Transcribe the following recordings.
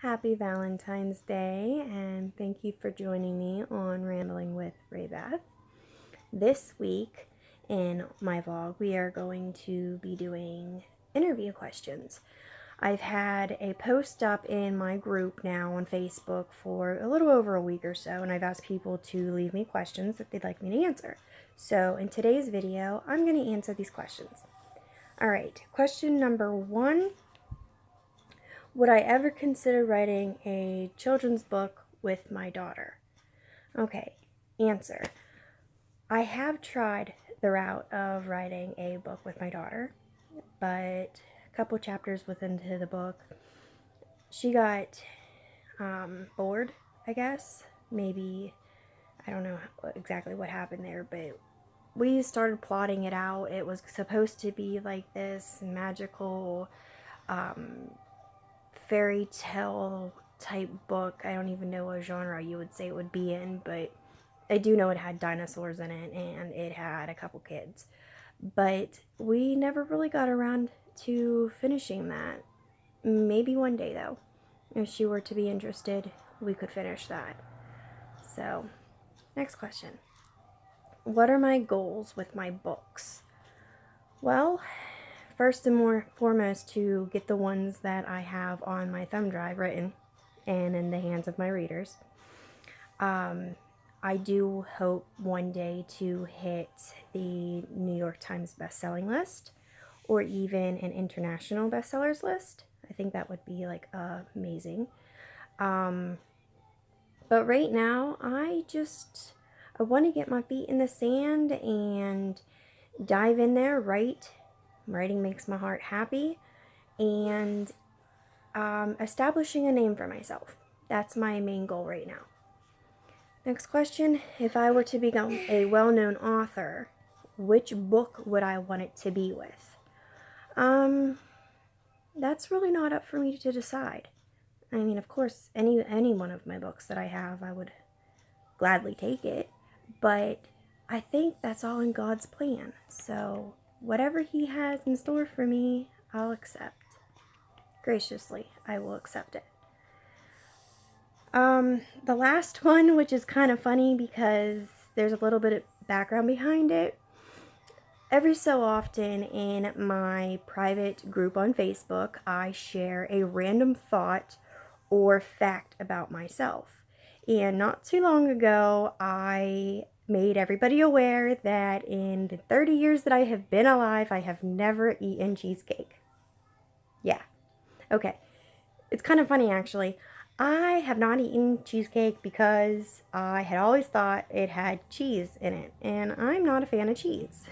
Happy Valentine's Day, and thank you for joining me on Rambling with RaeBeth. This week in my vlog, we are going to be doing interview questions. I've had a post up in my group now on Facebook for a little over a week or so, and I've asked people to leave me questions that they'd like me to answer. So in today's video, I'm going to answer these questions. Alright, question number 1. Would I ever consider writing a children's book with my daughter? Okay, answer. I have tried the route of writing a book with my daughter, but a couple chapters within the book, she got bored, I guess. Maybe, I don't know exactly what happened there, but we started plotting it out. It was supposed to be like this magical fairy tale type book. I don't even know what genre you would say it would be in, but I do know it had dinosaurs in it and it had a couple kids. But we never really got around to finishing that. Maybe one day though, if she were to be interested, we could finish that. So, next question. What are my goals with my books? Well, first and foremost, to get the ones that I have on my thumb drive written and in the hands of my readers. I do hope one day to hit the New York Times bestselling list or even an international bestsellers list. I think that would be like amazing. But right now, I want to get my feet in the sand and dive in there, write. Writing makes my heart happy, and establishing a name for myself. That's my main goal right now. Next question. If I were to become a well-known author, which book would I want it to be with? That's really not up for me to decide. I mean, of course, any one of my books that I have, I would gladly take it, but I think that's all in God's plan. So whatever He has in store for me, I'll accept. Graciously, I will accept it. The last one, which is kind of funny because there's a little bit of background behind it. Every so often in my private group on Facebook, I share a random thought or fact about myself. And not too long ago, I made everybody aware that in the 30 years that I have been alive, I have never eaten cheesecake. Yeah. Okay. It's kind of funny, actually. I have not eaten cheesecake because I had always thought it had cheese in it, and I'm not a fan of cheese.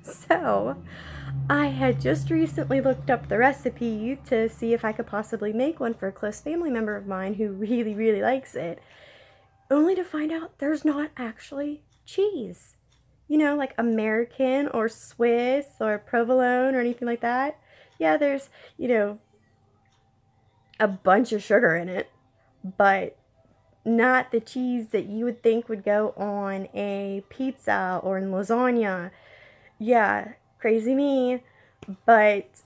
So, I had just recently looked up the recipe to see if I could possibly make one for a close family member of mine who really, really likes it, only to find out there's not actually cheese. You know, like American or Swiss or provolone or anything like that. Yeah, there's, a bunch of sugar in it, but not the cheese that you would think would go on a pizza or in lasagna. Yeah, crazy me. But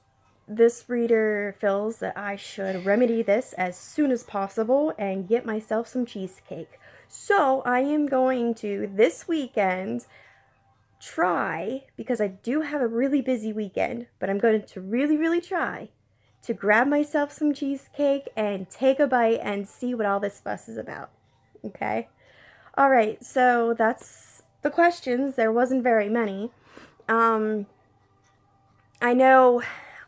this reader feels that I should remedy this as soon as possible and get myself some cheesecake. So I am going to, this weekend, try, because I do have a really busy weekend, but I'm going to really, really try to grab myself some cheesecake and take a bite and see what all this fuss is about. Okay? Alright, so that's the questions. There wasn't very many. I know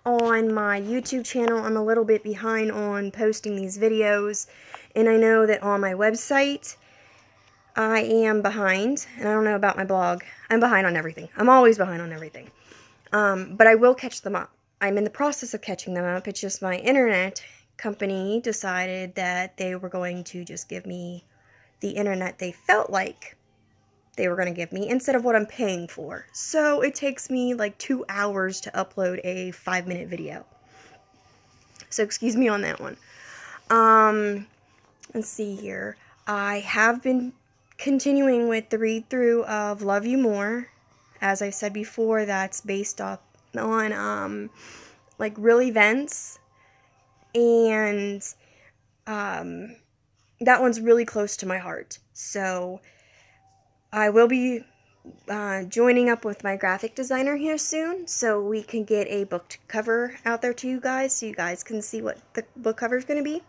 on my YouTube channel I'm a little bit behind on posting these videos, and I know that on my website I am behind, and I don't know about my blog. I'm behind on everything. I'm always behind on everything. But I will catch them up. I'm in the process of catching them up. It's just my internet company decided that they were going to just give me the internet they felt like they were going to give me instead of what I'm paying for. So it takes me like 2 hours to upload a 5-minute video. So excuse me on that one. Let's see here. I have been continuing with the read-through of Love You More. As I said before, that's based off on like real events, and that one's really close to my heart. So I will be joining up with my graphic designer here soon, so we can get a book cover out there to you guys, so you guys can see what the book cover is going to be.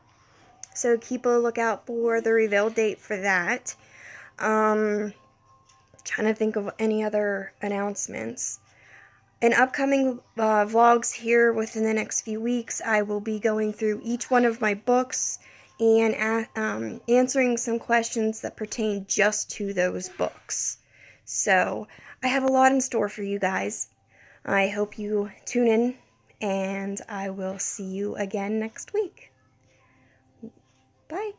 So keep a lookout for the reveal date for that. Trying to think of any other announcements. In upcoming vlogs here within the next few weeks, I will be going through each one of my books and answering some questions that pertain just to those books. So I have a lot in store for you guys. I hope you tune in, and I will see you again next week. Bye.